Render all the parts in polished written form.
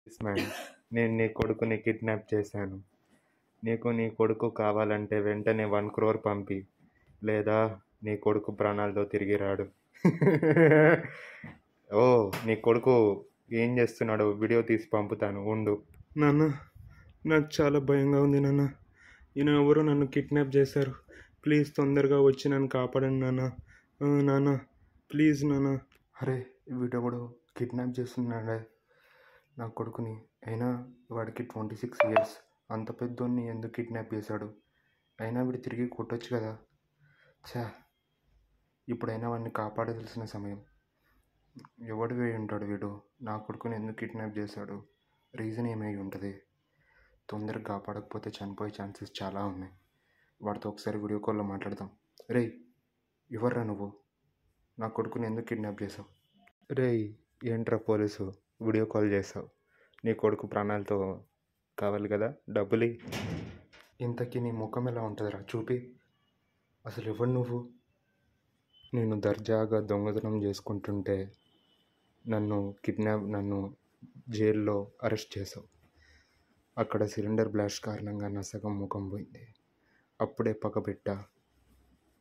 Yes ma'am. నేను నీ కొడుకుని కిడ్నాప్ చేశాను. నీకు నీ కొడుకు కావాలంటే వెంటనే 1 crore పంపి, లేదా నీ కొడుకు ప్రాణాలతో తిరిగి రాడు. ఓ, నీ కొడుకు ఏం చేస్తున్నాడో వీడియో తీసి పంపుతాను, ఉండు. నాన్న, నాకు చాలా భయంగా ఉంది నాన్న. ఈయన ఎవరో నన్ను కిడ్నాప్ చేశారు. ప్లీజ్ తొందరగా వచ్చి నన్ను కాపాడండి నాన్న. నాన్న ప్లీజ్ నాన్న. అరే, వీడు కూడా కిడ్నాప్ చేస్తున్నాడే నా కొడుకుని. అయినా వాడికి 26 years. అంత పెద్దోన్ని ఎందుకు కిడ్నాప్ చేశాడు? అయినా వీడు తిరిగి కొట్టొచ్చు కదా. ఛా, ఇప్పుడైనా వాడిని కాపాడాల్సిన సమయం. ఎవడు వేయి ఉంటాడు వీడు? నా కొడుకుని ఎందుకు కిడ్నాప్ చేశాడు? రీజన్ ఏమై ఉంటుంది? తొందరగా కాపాడకపోతే చనిపోయే ఛాన్సెస్ చాలా ఉన్నాయి. వాడితో ఒకసారి వీడియో కాల్లో మాట్లాడదాం. రేయ్, ఎవర్రా నువ్వు? నా కొడుకుని ఎందుకు కిడ్నాప్ చేసావు? రేయ్, ఏంట్రా పోలీసు వీడియో కాల్ చేసావు? నీ కొడుకు ప్రాణాలతో కావాలి కదా, డబ్బులు. ఇంతకీ నీ ముఖం ఎలా ఉంటుందిరా, చూపి. అసలు ఎవరు నువ్వు? నేను దర్జాగా దొంగతనం చేసుకుంటుంటే నన్ను జైల్లో అరెస్ట్ చేసావు. అక్కడ సిలిండర్ బ్లాస్ట్ కారణంగా నా సగం ముఖం పోయింది. అప్పుడే పక్కబెట్టా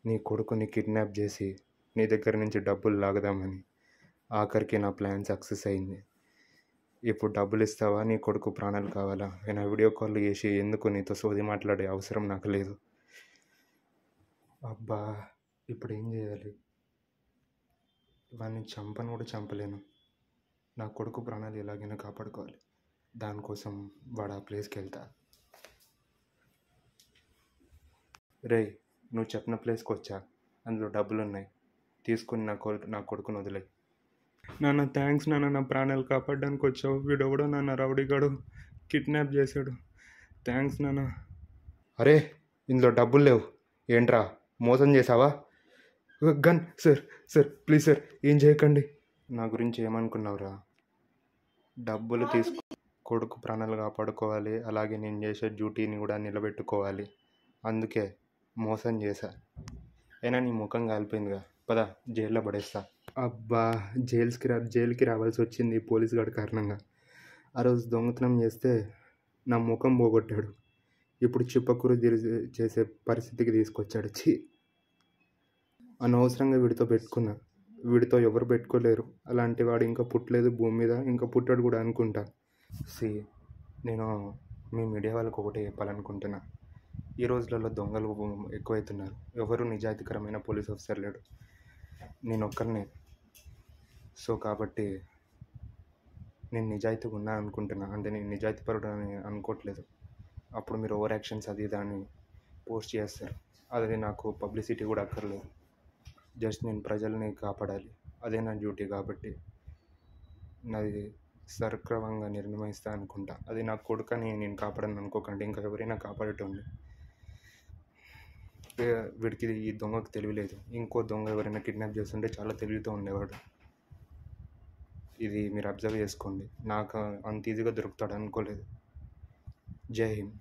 నీ కొడుకుని కిడ్నాప్ చేసి నీ దగ్గర నుంచి డబ్బులు లాగదామని. ఆఖరికి నా ప్లాన్ సక్సెస్ అయింది. ఇప్పుడు డబ్బులు ఇస్తావా? నీ కొడుకు ప్రాణాలు కావాలా? నేను వీడియో కాల్ చేసి ఎందుకు నీతో సోది మాట్లాడే అవసరం నాకు లేదు. అబ్బా, ఇప్పుడు ఏం చేయాలి? వాడిని చంపను కూడా చంపలేను. నా కొడుకు ప్రాణాలు ఎలాగైనా కాపాడుకోవాలి. దానికోసం వాడు ఆ ప్లేస్కి వెళ్తా. రేయ్, నువ్వు చెప్పిన ప్లేస్కి వచ్చా. అందులో డబ్బులు ఉన్నాయి, తీసుకుని నా కొడుకుని వదిలేయి. నాన్న థ్యాంక్స్ నాన్న, నా ప్రాణాలు కాపాడడానికి వచ్చావు. వీడెవడో నాన్న రౌడీగాడు కిడ్నాప్ చేశాడు. థ్యాంక్స్ నాన్న. అరే, ఇందులో డబ్బులు లేవు. ఏంట్రా, మోసం చేసావా? గన్ సార్ ప్లీజ్ సార్, ఏం చేయకండి. నా గురించి ఏమనుకున్నావురా? డబ్బులు తీసుకు కొడుకు ప్రాణాలు కాపాడుకోవాలి, అలాగే నేను చేసే డ్యూటీని కూడా నిలబెట్టుకోవాలి. అందుకే మోసం చేశా. అయినా నీ ముఖం కాలిపోయిందిగా, పద జైల్లో పడేస్తా. అబ్బా, జైలుకి రావాల్సి వచ్చింది పోలీసు గారి కారణంగా. ఆ రోజు దొంగతనం చేస్తే నా ముఖం పోగొట్టాడు. ఇప్పుడు చిప్పకూరు చేసే పరిస్థితికి తీసుకొచ్చాడు. అనవసరంగా వీడితో పెట్టుకున్నా. వీడితో ఎవరు పెట్టుకోలేరు. అలాంటి వాడు ఇంకా పుట్టలేదు భూమి మీద, ఇంకా పుట్టాడు కూడా అనుకుంటా. నేను మీ మీడియా వాళ్ళకు ఒకటే చెప్పాలనుకుంటున్నా. ఈ రోజులలో దొంగలు ఎక్కువవుతున్నారు. ఎవరు నిజాయితీకరమైన పోలీస్ ఆఫీసర్ లేడు. నేను ఒక్కరినే. సో కాబట్టి నేను నిజాయితీగా ఉన్నా అనుకుంటున్నా. అంటే నేను నిజాయితీపరుడు అని అనుకోవట్లేదు. అప్పుడు మీరు ఓవర్ యాక్షన్స్ అది దాన్ని పోస్ట్ చేస్తారు. అది నాకు పబ్లిసిటీ కూడా అక్కర్లేదు. జస్ట్ నేను ప్రజల్ని కాపాడాలి, అదే నా డ్యూటీ. కాబట్టి నాది సక్రమంగా నిర్ణయిస్తా అనుకుంటా. అది నా కొడుకని నేను కాపాడను అనుకోకండి, ఇంకా ఎవరైనా కాపాడేటోండి. వీడికి ఈ దొంగకు తెలియలేదు. ఇంకో దొంగ ఎవరైనా కిడ్నాప్ చేస్తుంటే చాలా తెలివితో ఉండేవాడు. ఇది మీరు అబ్జర్వ్ చేసుకోండి. నాకు అంత ఈజీగా దొరుకుతాడు అనుకోలేదు. జై హింద్.